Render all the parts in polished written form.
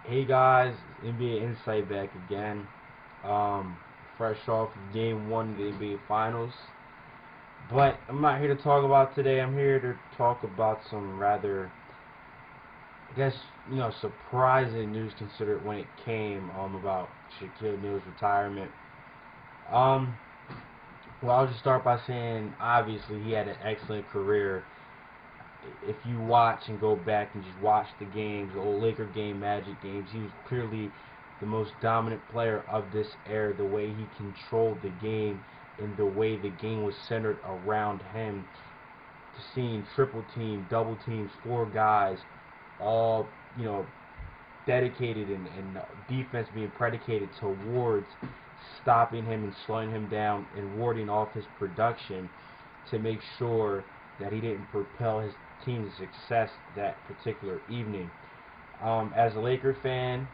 Hey guys, NBA Insight back again. Fresh off of Game 1 of the NBA Finals. But I'm not here to talk about today. I'm here to talk about some rather, I guess, surprising news considered when it came about Shaquille O'Neal's retirement. Um, well, I'll just start by saying, obviously, he had an excellent career. If you watch and go back and just watch the games, the old Laker game, Magic games, he was clearly the most dominant player of this era. The way he controlled the game and the way the game was centered around him. Seeing triple team, double teams, four guys, all dedicated and defense being predicated towards stopping him and slowing him down and warding off his production to make sure that he didn't propel his team's success that particular evening. As a Laker fan,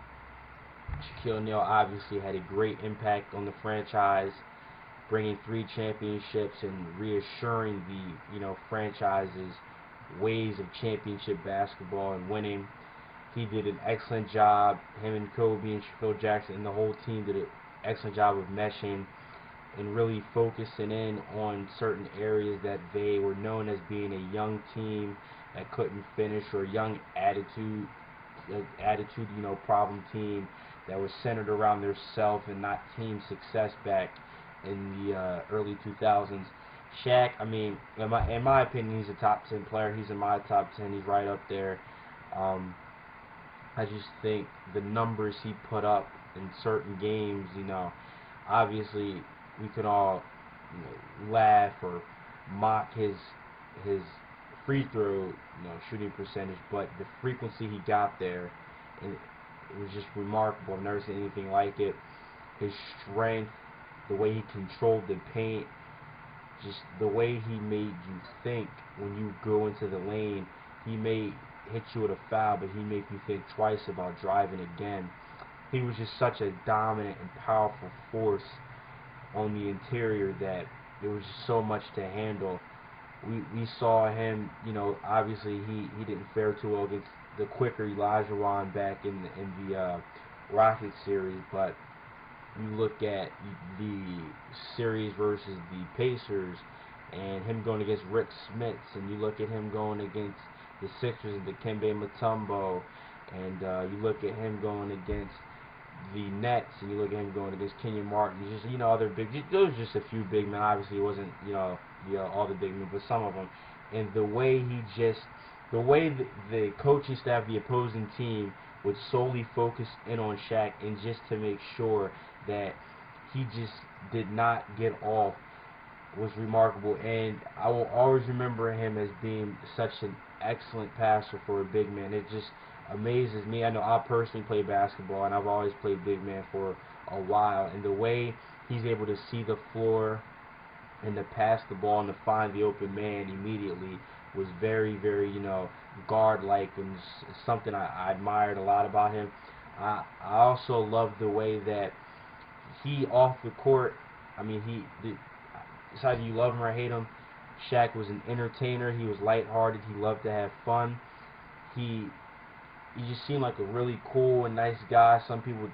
Shaquille O'Neal obviously had a great impact on the franchise, bringing three championships and reassuring the franchise's ways of championship basketball and winning. He did an excellent job. Him and Kobe and Phil Jackson and the whole team did an excellent job of meshing and really focusing in on certain areas that they were known as being a young team that couldn't finish, or a young attitude problem team that was centered around their self and not team success back in the early 2000s. Shaq, I mean, in my opinion, he's a top 10 player. He's in my top 10. He's right up there. Um, I just think the numbers he put up in certain games, obviously we could all laugh or mock his free throw shooting percentage, but the frequency he got there, and it was just remarkable. I've never seen anything like it. His strength, the way he controlled the paint, just the way he made you think when you go into the lane. He may hit you with a foul, but he made you think twice about driving again. He was just such a dominant and powerful force on the interior that there was just so much to handle. We saw him, obviously he didn't fare too well against the quicker Elijah Wan back in the Rockets series, but you look at the series versus the Pacers and him going against Rick Smits, and you look at him going against the Sixers and Dikembe Mutombo, and you look at him going against the Nets, and you look at him going against Kenyon Martin. Just other big. Those are just a few big men. Obviously, it wasn't all the big men, but some of them. And the way the coaching staff, the opposing team, would solely focus in on Shaq, and just to make sure that he just did not get off, was remarkable. And I will always remember him as being such an excellent passer for a big man. It just amazes me. I know I personally play basketball, and I've always played big man for a while, and the way he's able to see the floor and to pass the ball and to find the open man immediately was very, very, guard-like, and something I admired a lot about him. I also love the way that he off the court. I mean, it's either you love him or hate him. Shaq was an entertainer. He was lighthearted. He loved to have fun. He he just seemed like a really cool and nice guy. Some people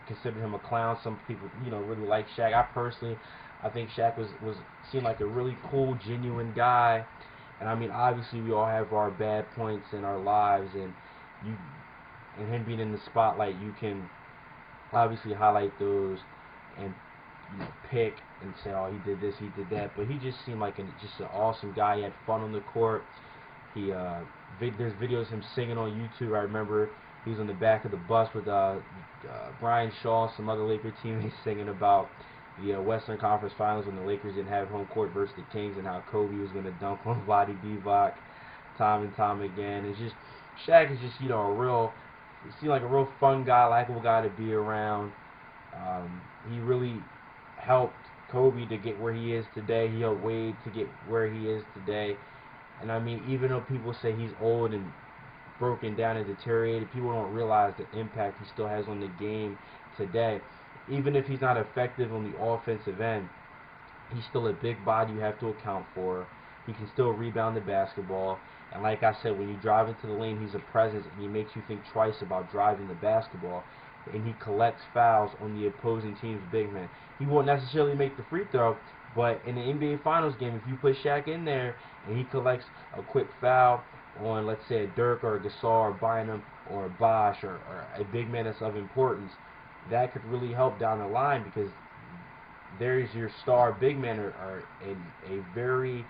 considered him a clown. Some people, really like Shaq. I think Shaq was seemed like a really cool, genuine guy. And I mean, obviously, we all have our bad points in our lives, and you and him being in the spotlight, you can obviously highlight those and pick and say, oh, he did this, he did that. But he just seemed like just an awesome guy. He had fun on the court. He there's videos of him singing on YouTube. I remember he was on the back of the bus with Brian Shaw, some other Laker teammates, singing about the Western Conference Finals when the Lakers didn't have home court versus the Kings, and how Kobe was going to dunk on Vlade Divac time and time again. It's just Shaq is just a real, he seemed like a real fun guy, likable guy to be around. He really helped Kobe to get where he is today. He helped Wade to get where he is today. And I mean, even though people say he's old and broken down and deteriorated, people don't realize the impact he still has on the game today. Even if he's not effective on the offensive end, he's still a big body you have to account for. He can still rebound the basketball. And like I said, when you drive into the lane, he's a presence, and he makes you think twice about driving the basketball. And he collects fouls on the opposing team's big man. He won't necessarily make the free throw, but in the NBA Finals game, if you put Shaq in there and he collects a quick foul on, let's say, a Dirk or a Gasol or Bynum or a Bosh or a big man that's of importance, that could really help down the line, because there's your star big men are a very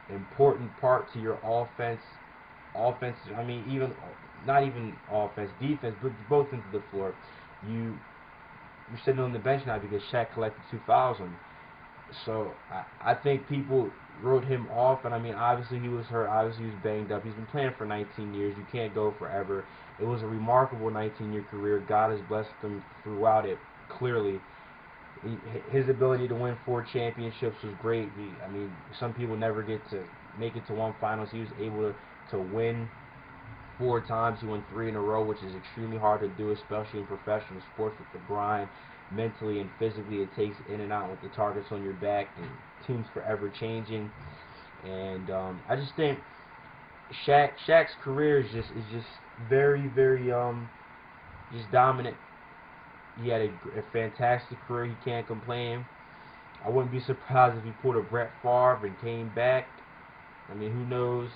important part to your offense. I mean, even not even offense, defense, but both into the floor. You're sitting on the bench now because Shaq collected 2 fouls on you. So I think people wrote him off, and I mean, obviously he was hurt, obviously he was banged up. He's been playing for 19 years. You can't go forever. It was a remarkable 19-year career. God has blessed him throughout it, clearly. His ability to win 4 championships was great. I mean, some people never get to make it to one finals. He was able to win 4 times. He won 3 in a row, which is extremely hard to do, especially in professional sports with the grind. Mentally and physically, it takes in and out with the targets on your back, and teams forever changing. And I just think Shaq's career is just very, very just dominant. He had a fantastic career. He can't complain. I wouldn't be surprised if he pulled a Brett Favre and came back. I mean, who knows?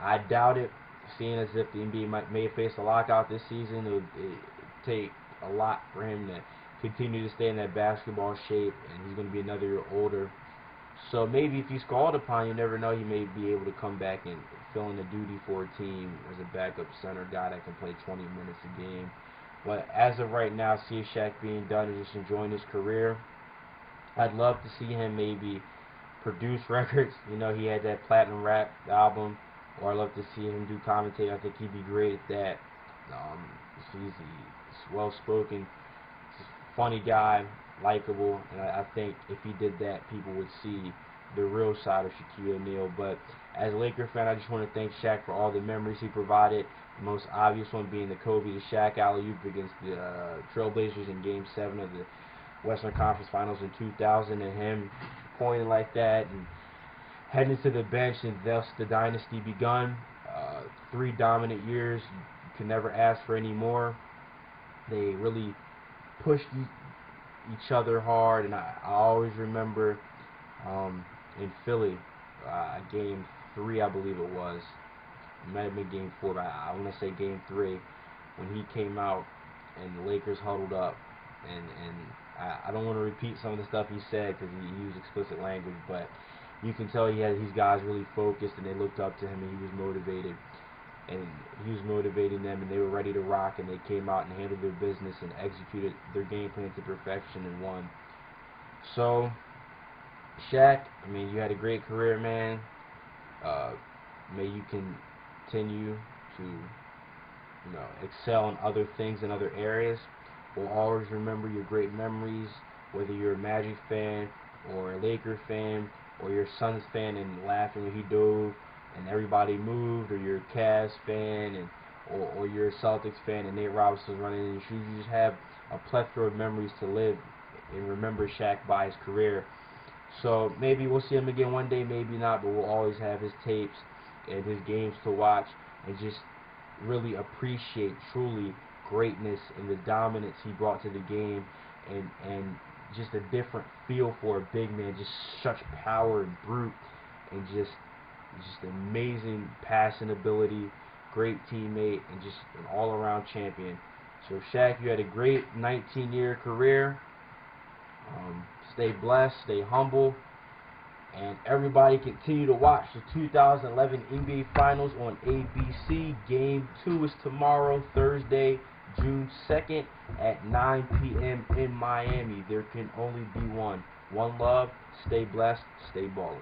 I doubt it, seeing as if the NBA may face a lockout this season. It would take a lot for him to continue to stay in that basketball shape, and he's going to be another year older. So maybe if he's called upon, you never know, he may be able to come back and fill in the duty for a team as a backup center guy that can play 20 minutes a game. But as of right now, see Shaq being done and just enjoying his career. I'd love to see him maybe produce records. You know, he had that platinum rap album. Or I'd love to see him do commentate. I think he'd be great at that. He's well-spoken, he's a funny guy, likable, and I think if he did that, people would see the real side of Shaquille O'Neal. But as a Laker fan, I just want to thank Shaq for all the memories he provided. The most obvious one being the Kobe to Shaq alley-oop against the Trailblazers in Game 7 of the Western Conference Finals in 2000, and him pointing like that and heading to the bench, and thus the dynasty begun. 3 dominant years. You can never ask for any more. They really pushed each other hard, and I always remember in Philly, Game 3, I believe it was. It might have been Game 4, but I want to say Game 3, when he came out and the Lakers huddled up, and I don't want to repeat some of the stuff he said because he used explicit language, but you can tell he had these guys really focused, and they looked up to him, and he was motivated, and he was motivating them, and they were ready to rock, and they came out and handled their business and executed their game plan to perfection and won. So Shaq, I mean, you had a great career, man. May you continue to, excel in other things in other areas. We'll always remember your great memories, whether you're a Magic fan or a Laker fan or you're a Suns fan and laughing when he dove and everybody moved, or you're a Cavs fan or you're a Celtics fan and Nate Robinson was running in your shoes. You just have a plethora of memories to live and remember Shaq by his career. So maybe we'll see him again one day, maybe not, but we'll always have his tapes and his games to watch and just really appreciate truly greatness and the dominance he brought to the game, and just a different feel for a big man, just such power and brute, and just amazing passing ability, great teammate, and just an all-around champion. So Shaq, you had a great 19-year career. Stay blessed, stay humble, and everybody continue to watch the 2011 NBA Finals on ABC. Game 2 is tomorrow, Thursday, June 2nd at 9 p.m. in Miami. There can only be one. One love, stay blessed, stay ballin'.